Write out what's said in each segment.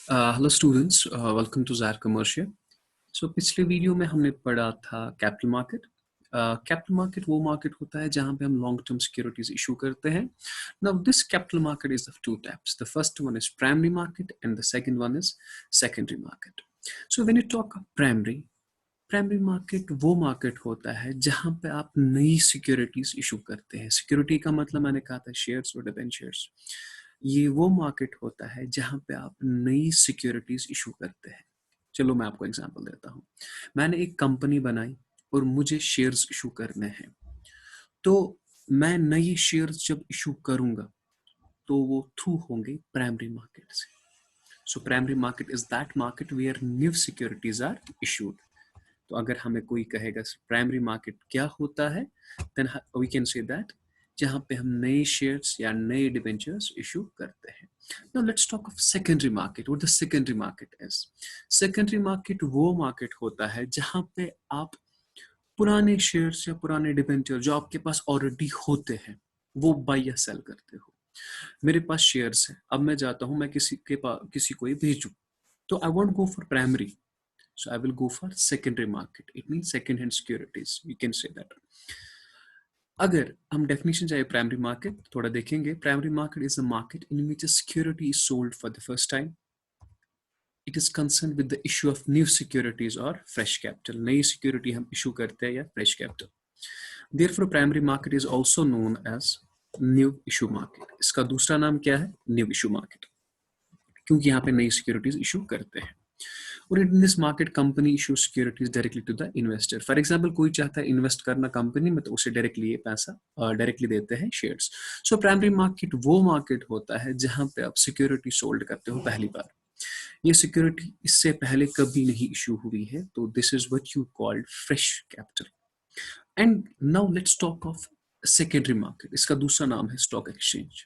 Hello students, welcome to ज़ायर commercial. So पिछले video में हमने पढ़ा था कैपिटल मार्केट। कैपिटल मार्केट वो मार्केट होता है जहां पे हम लॉन्ग टर्म सिक्योरिटीज इशू करते हैं। Now this capital market is of two types. The first one is primary market and the second one is secondary market. So when you talk primary primary market वो market होता है जहां पे आप नई securities issue करते हैं। Security का मतलब मैंने कहा था शेयर्स और डिबेंचर्स। ये वो मार्केट होता है जहां पे आप नई सिक्योरिटीज इशू करते हैं। चलो मैं आपको एग्जांपल देता हूं। मैंने एक कंपनी बनाई और मुझे शेयर्स इशू करने हैं, तो मैं नए शेयर्स जब इशू करूंगा तो वो थ्रू होंगे प्राइमरी मार्केट से। So primary market is that market where new securities are issued. तो अगर हमें कोई कहेगा प्राइमरी मार्केट क्या होता है, then we can say that जहां पे हम नए शेयर्स या नए डिबेंचर्स इशू करते हैं। Now let's talk of secondary market. What the secondary market is? Secondary market वो मार्केट होता है जहां पे आप पुराने शेयर्स या पुराने डिबेंचर जो आपके पास ऑलरेडी होते हैं वो बाय या सेल करते हो। मेरे पास शेयर्स है, अब मैं जाता हूं मैं किसी के पास किसी को भेजूं, तो I won't go for primary, so I will go for secondary market. It means second hand securities, we can say that. अगर हम डेफिनेशन चाहिए प्राइमरी मार्केट थोड़ा देखेंगे। Primary market is a market in which a security is sold for the first time. It is concern with the issue of new securities और fresh capital. नई security हम issue करते हैं या fresh capital. Therefore primary market is also known as new issue market. इसका दूसरा नाम क्या है? न्यू इशू मार्केट, क्योंकि यहाँ पे नई सिक्योरिटीज इशू करते हैं। और in this market company issue securities directly to the investor. For example कोई चाहता है इन्वेस्ट करना कंपनी में, तो उसे डायरेक्टली ये पैसा डायरेक्टली देते हैं शेयर्स। सो प्राइमरी मार्केट वो मार्केट होता है जहां पे आप सिक्योरिटी सोल्ड करते हो पहली बार। ये सिक्योरिटी इससे पहले कभी नहीं इशू हुई है, तो this is what you called fresh capital. And now let's talk of secondary market. इसका दूसरा नाम है स्टॉक एक्सचेंज।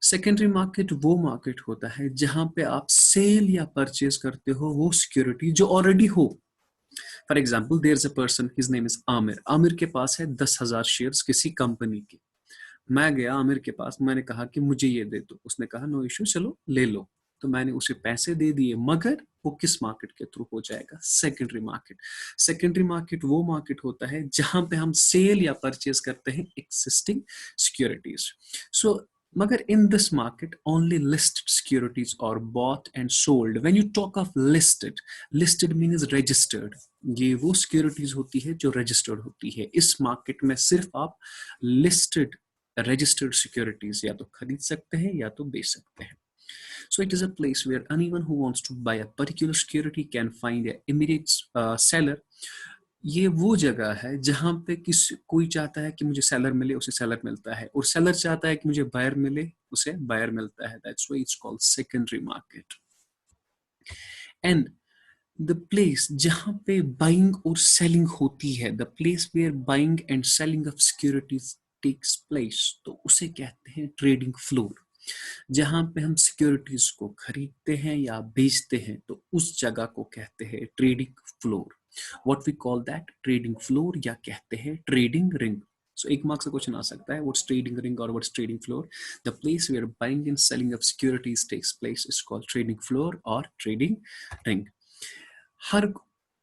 सेकेंडरी मार्केट वो मार्केट होता है जहां पे आप सेल या परचेज करते हो वो सिक्योरिटी जो ऑलरेडी हो। For example there is a person, his name is Aamir. Aamir के पास है 10,000 शेयर्स किसी कंपनी के। मैं गया आमिर के पास, मैंने कहा कि मुझे ये दे दो। उसने कहा नो इशू, चलो ले लो। तो मैंने उसे पैसे दे दिए, मगर वो किस मार्केट के थ्रू हो जाएगा? Secondary market. सेकेंडरी मार्केट वो मार्केट होता है जहां पे हम सेल या परचेज करते हैं एक्सिस्टिंग सिक्योरिटीज। सो मगर in this market only listed securities are bought and sold. When you talk of listed means registered. ये वो सिक्योरिटीज होती है जो रजिस्टर्ड होती है। इस मार्केट में सिर्फ आप लिस्टेड registered securities या तो खरीद सकते हैं या तो बेच सकते हैं। So it is a place where anyone who wants to buy a particular security can find a immediate seller. ये वो जगह है जहां पे कोई चाहता है कि मुझे सेलर मिले, उसे सेलर मिलता है, और सेलर चाहता है कि मुझे बायर मिले, उसे बायर मिलता है। That's why it's called secondary market. And the place जहां पे बाइंग और सेलिंग होती है, the place where buying and selling of securities takes place, तो उसे कहते हैं ट्रेडिंग फ्लोर। जहां पे हम सिक्योरिटीज को खरीदते हैं या बेचते हैं, तो उस जगह को कहते हैं trading floor. What we call that trading floor, या कहते हैं ट्रेडिंग रिंग। सो एक मार्क्स का क्वेश्चन आ सकता है, व्हाट्स ट्रेडिंग रिंग और what's trading floor? The place where buying and selling of securities takes place is called trading floor और ट्रेडिंग रिंग। हर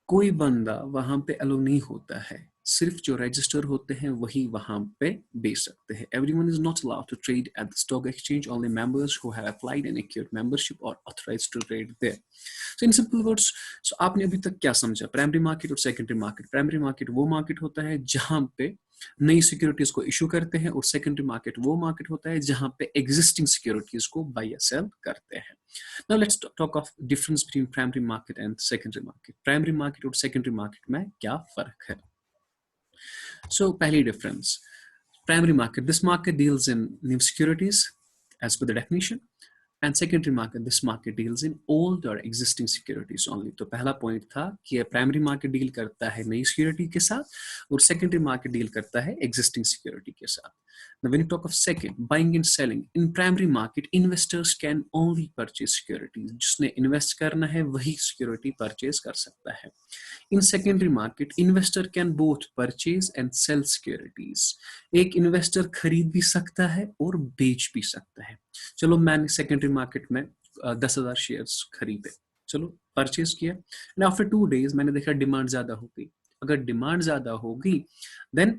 कोई बंदा वहां पे अलो नहीं होता है, सिर्फ जो रजिस्टर होते हैं वही वहां पे बेच सकते हैं। Everyone is not allowed to trade at the stock exchange, only members who have applied and acquired membership और authorised to trade there. So in simple words, so आपने अभी तक क्या समझा? प्राइमरी मार्केट और सेकेंडरी मार्केट। प्राइमरी मार्केट वो market होता है जहां पे नई सिक्योरिटीज को इशू करते हैं, और सेकेंडरी मार्केट वो मार्केट होता है जहां पे एग्जिस्टिंग सिक्योरिटीज को बाय या सेल करते हैं। Now let's talk of difference between primary market and secondary market. Primary market और secondary market में क्या फर्क है? So पहली difference, primary market, this market deals in new securities as per the definition, and secondary market, this market deals in old or existing securities only. तो पहला point था कि प्राइमरी मार्केट डील करता है नई सिक्योरिटी के साथ, और सेकेंडरी मार्केट डील करता है एग्जिस्टिंग सिक्योरिटी के साथ। Now, when you talk of second, buying and selling, in primary market, investors can only purchase securities. जिसने इन्वेस्ट करना है वही सिक्योरिटी परचेज कर सकता है। In secondary market, investor can both purchase and sell securities. एक इन्वेस्टर खरीद भी सकता है और बेच भी सकता है। चलो मैंने सेकेंडरी मार्केट में 10,000 शेयर्स खरीदे, चलो परचेज किया, एंड आफ्टर 2 डेज मैंने देखा डिमांड ज्यादा हो गई। अगर डिमांड ज्यादा होगी देन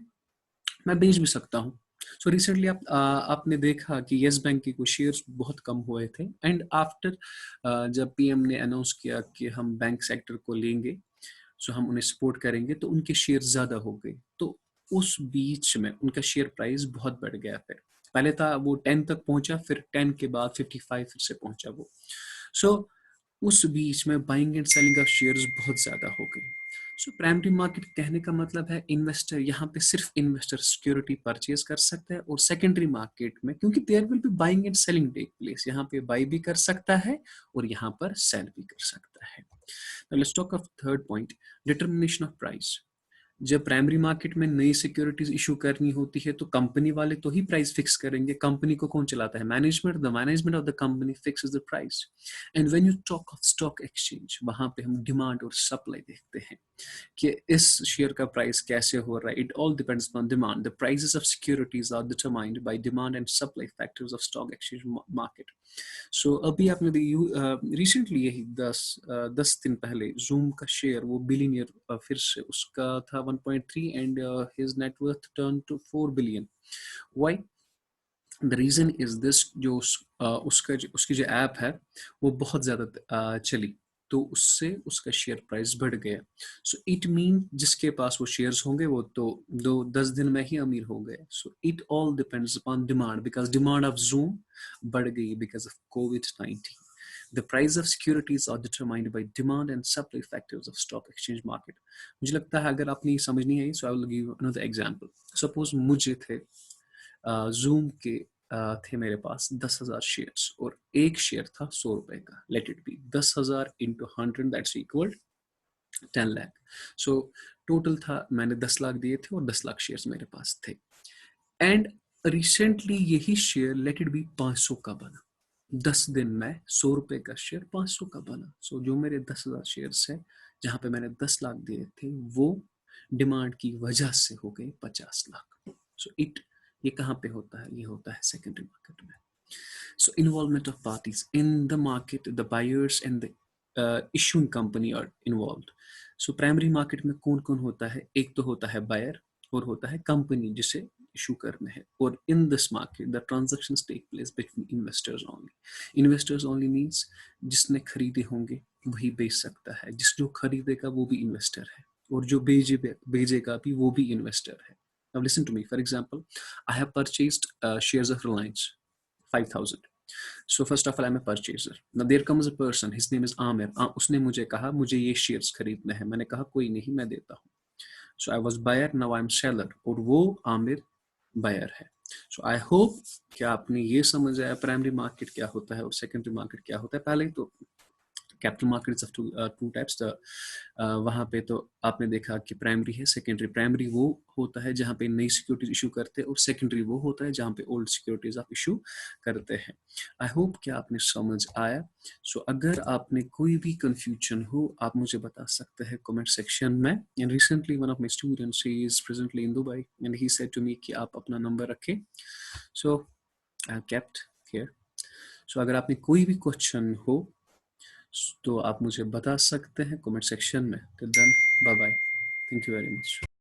मैं बेच भी सकता हूँ। सो रिसेंटली आपने देखा कि यस बैंक के कुछ शेयर्स बहुत कम हुए थे, एंड आफ्टर जब पीएम ने अनाउंस किया कि हम बैंक सेक्टर को लेंगे, सो हम उन्हें सपोर्ट करेंगे, तो उनके शेयर ज्यादा हो गए। तो उस बीच में उनका शेयर प्राइस बहुत बढ़ गया। फिर पहले था वो 10 तक पहुंचा, फिर 10 के बाद 55 फिर से पहुंचा वो। सो उस बीच में buying and selling of shares बहुत ज्यादा हो गई। सो प्राइमरी मार्केट कहने का मतलब है इन्वेस्टर यहाँ पे सिर्फ इन्वेस्टर सिक्योरिटी परचेज कर सकता है, और सेकेंडरी मार्केट में क्योंकि there will be buying and selling take place, यहाँ पे बाई भी कर सकता है और यहाँ पर सेल भी कर सकता है। Now let's talk of third point, determination of price. जब प्राइमरी मार्केट में नई सिक्योरिटीज इशू करनी होती है तो कंपनी वाले तो ही प्राइस फिक्स करेंगे। कंपनी को कौन चलाता है? Management. The management of the company fixes the price. And when you talk of stock exchange, वहां पे हम डिमांड और सप्लाई देखते हैं कि इस शेयर का प्राइस कैसे हो रहा है। It all depends on demand. The prices of securities are determined by demand and supply factors of stock exchange market. So अभी आपने रिसेंटली यही 10 दिन पहले जूम का शेयर, वो बिलियनियर फिर से उसका था 1.3 and his net worth turn to 4 billion. Why? The reason is this, जो उसकी जो ऐप है वो बहुत ज्यादा चली, तो उससे उसका शेयर प्राइस बढ़ गया। सो इट मीन जिसके पास वो शेयर्स होंगे वो तो 10 दिन में ही अमीर हो गए। So it all depends upon demand, because demand of zoom बढ़ गई because of COVID-19। The price of securities are determined by demand and supply factors of stock exchange market. मुझे लगता है अगर आपने समझनी है, so I will give you another example. Suppose मुझे थे जूम के थे मेरे पास 10,000 शेयर्स, और एक शेयर था 100 रुपए का। Let it be 10,000 into 100, that's equal 10 lakh. So total था, मैंने 10 लाख दिए थे और 10 लाख शेयर्स मेरे पास थे। एंड रिसेंटली यही शेयर लेट इट बी 500 का बना। 10 दिन में 100 रुपए का शेयर 500 का बना। सो जो मेरे 10,000 शेयर्स है, जहां पे मैंने 10 लाख दिए थे, वो डिमांड की वजह से हो गए 50 लाख। सो ये कहाँ पे होता है? ये होता है सेकेंडरी मार्केट में। So involvement of parties in the market, the buyers and the issuing company are involved. So primary market में कौन कौन होता है? एक तो होता है बायर और होता है कंपनी जिसे इशू करने हैं। और in this market the transactions take place between investors only. Investors only means जिसने खरीदे होंगे वही बेच सकता है, जो खरीदेगा वो भी इन्वेस्टर है, और जो भेजेगा भी वो भी इन्वेस्टर है। Now listen to me. For example, I have purchased shares of Reliance, 5,000. So first of all, I'm a purchaser. Now there comes a person. His name is Amir. उसने मुझे कहा मुझे ये shares खरीदने हैं। मैंने कहा कोई नहीं, मैं देता हूँ। So I was buyer. Now I'm seller. और वो आमिर buyer है। So I hope कि आपने ये समझ आया प्राइमरी मार्केट क्या होता है और सेकेंडरी मार्केट क्या होता है। पहले तो capital markets of two types. वहाँ पे तो आपने देखा कि प्राइमरी है, सेकेंडरी। प्राइमरी वो होता है जहाँ पे नई सिक्योरिटीज इशू करते हैं, और सेकेंडरी वो होता है जहाँ पे ओल्ड सिक्योरिटीज आप इशू करते हैं। आई होप कि आपने समझ आया। सो अगर आपने कोई भी कंफ्यूजन हो, आप मुझे बता सकते हैं कमेंट सेक्शन में। And recently one of my students, he is presently in Dubai, and he said to me कि आप अपना नंबर रखें। So I have kept here. सो अगर आपने कोई भी क्वेश्चन हो तो आप मुझे बता सकते हैं कमेंट सेक्शन में। Till then, bye bye, thank you very much.